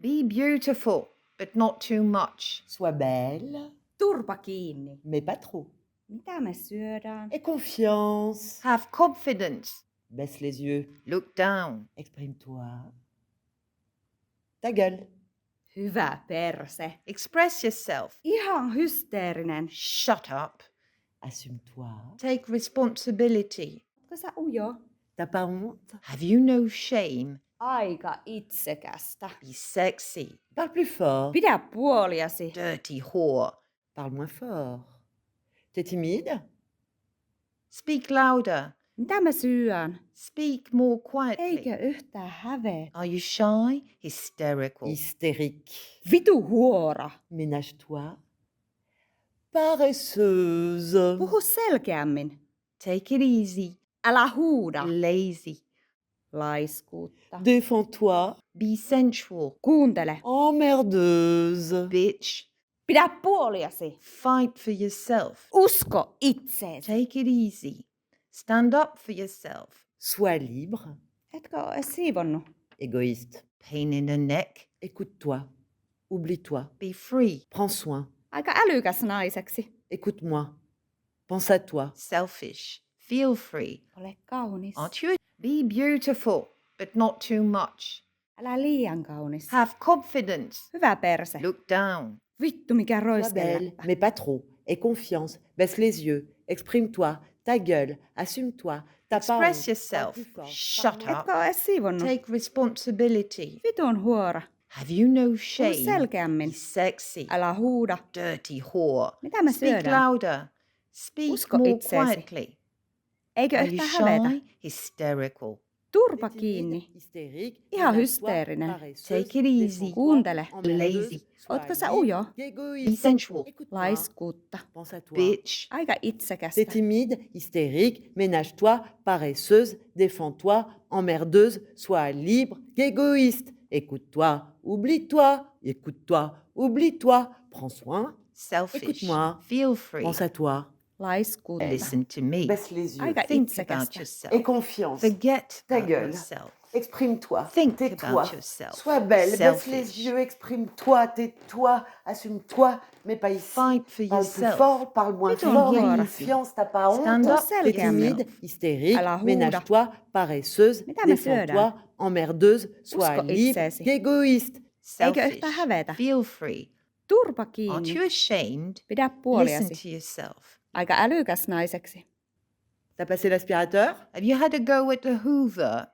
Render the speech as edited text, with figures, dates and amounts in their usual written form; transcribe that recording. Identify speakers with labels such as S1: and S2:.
S1: Be beautiful, but not too much.
S2: Sois belle,
S3: Turpa kiinni.
S2: mais pas trop.
S3: Mitä me syödään?
S2: Aie confiance.
S1: Have confidence.
S2: Baisse les yeux.
S1: Look down.
S2: Exprime-toi. Ta gueule.
S3: Hyvä perse.
S1: Express yourself.
S3: Ihan hysteerinen.
S1: Shut up.
S2: Assume-toi.
S1: Take responsibility.
S3: Ootko sä ujo?
S2: T'as pas honte?
S1: Have you no shame?
S3: Aika itsekästä.
S1: Be sexy.
S2: Parle plus fort.
S3: Pidä puoliasi.
S1: Dirty whore.
S2: Parle moins fort. T'es timide?
S1: Speak louder.
S3: Mitä mä syön?
S1: Speak more quietly.
S3: Eikö yhtään häveä?
S1: Are you shy? Hysterical.
S2: Hystérique.
S3: Vitu huora.
S2: Ménage-toi. Paresseuse.
S3: Puhu selkeämmin.
S1: Take it easy.
S3: Älä huuda.
S1: Lazy.
S3: Laiskuutta.
S2: Défends-toi.
S1: Be sensual.
S3: Kuuntele.
S2: Emmerdeuse.
S1: Bitch.
S3: Pidä puoliasi.
S1: Fight for yourself.
S3: Usko itseesi.
S1: Take it easy. Stand up for yourself.
S2: Sois libre.
S3: Etkö ole siivonnut?
S2: Égoïste.
S1: Pain in the neck.
S2: Écoute-toi. Oublie-toi.
S1: Be free.
S2: Prends soin.
S3: Aika älykäs naiseksi.
S2: Écoute-moi. Pense à toi.
S1: Selfish. Feel free.
S3: Ole kaunis.
S1: Aren't you? Be beautiful, but not too much.
S3: Älä liian kaunis.
S1: Have confidence.
S3: Hyvä perse.
S1: Look down.
S3: Vittu mikä
S2: Sois belle,
S3: roiskeläppä.
S2: mais pas trop. Aie confiance. Baisse les yeux. Exprime-toi. Ta gueule. Assume-toi. T'as pas
S1: Express
S2: honte.
S1: yourself.
S2: Parle plus fort.
S1: Shut up.
S3: Etkö ole siivonnut?
S1: Take responsibility.
S3: Vitun huora.
S1: Have you no
S3: Puhu
S1: shame?
S3: selkeämmin.
S1: Be sexy.
S3: Älä huuda.
S1: Dirty whore.
S3: Mitä me
S1: Speak
S3: syödään?
S1: louder. Speak
S3: Usko
S1: more
S3: itseesi.
S1: quietly.
S3: Eikö
S1: Are you
S3: yhtään hävetä?
S1: shy? Hysterical.
S3: Turpa
S2: T'es timide,
S3: kiinni.
S2: hystérique,
S3: Ihan
S2: ménage-toi,
S3: hysteerinen.
S2: paresseuse,
S1: Take it easy.
S2: défends-toi,
S3: Kuuntele.
S2: emmerdeuse,
S1: Lazy.
S2: sois
S3: Ootko sä
S2: libre,
S3: ujo?
S2: égoïste.
S1: Be sensual.
S2: Écoute-moi.
S3: Laiskuutta.
S2: Pense à toi.
S1: Bitch.
S3: Aika
S2: T'es
S3: itsekästä.
S2: timide, hystérique, ménage-toi, paresseuse, défends-toi, emmerdeuse, sois libre, égoïste. Écoute-toi, oublie-toi, écoute-toi, oublie-toi, prends soin,
S1: Selfish.
S2: Écoute-moi.
S1: Feel free.
S2: pense à toi,
S3: Laiskuutta.
S1: Listen to me.
S2: baisse les yeux,
S3: Aika
S1: Think about
S3: itsekästä.
S1: yourself.
S2: aie confiance,
S1: Forget
S2: Ta
S1: about
S2: gueule.
S1: yourself.
S2: exprime-toi,
S1: Think
S2: tais-toi,
S1: about yourself.
S2: sois belle, baisse
S1: Selfish.
S2: les yeux, exprime-toi, tais-toi, assume-toi, mais pas ici.
S1: Fight for
S2: Parle plus
S1: yourself.
S2: fort, parle moins
S3: Vitun
S2: fort, aie
S3: huora.
S2: confiance, t'as pas honte.
S1: Stand up
S3: for
S2: T'es
S3: yourself.
S2: timide, hystérique,
S3: Älä huuda.
S2: ménage-toi, paresseuse,
S3: Mitä me
S2: défends-toi,
S3: syödään?
S2: emmerdeuse, sois
S3: Usko
S2: libre,
S3: itseesi.
S2: égoïste.
S3: Eikö
S1: Selfish.
S3: yhtään hävetä?
S1: Feel free.
S3: Turpa
S1: Aren't
S3: kiinni.
S1: you ashamed?
S3: Pidä
S1: Listen
S3: puoliasi.
S1: to yourself.
S3: Aika älykäs naiseksi.
S2: T'as passé l'aspirateur?
S1: Have you had a go at the Hoover?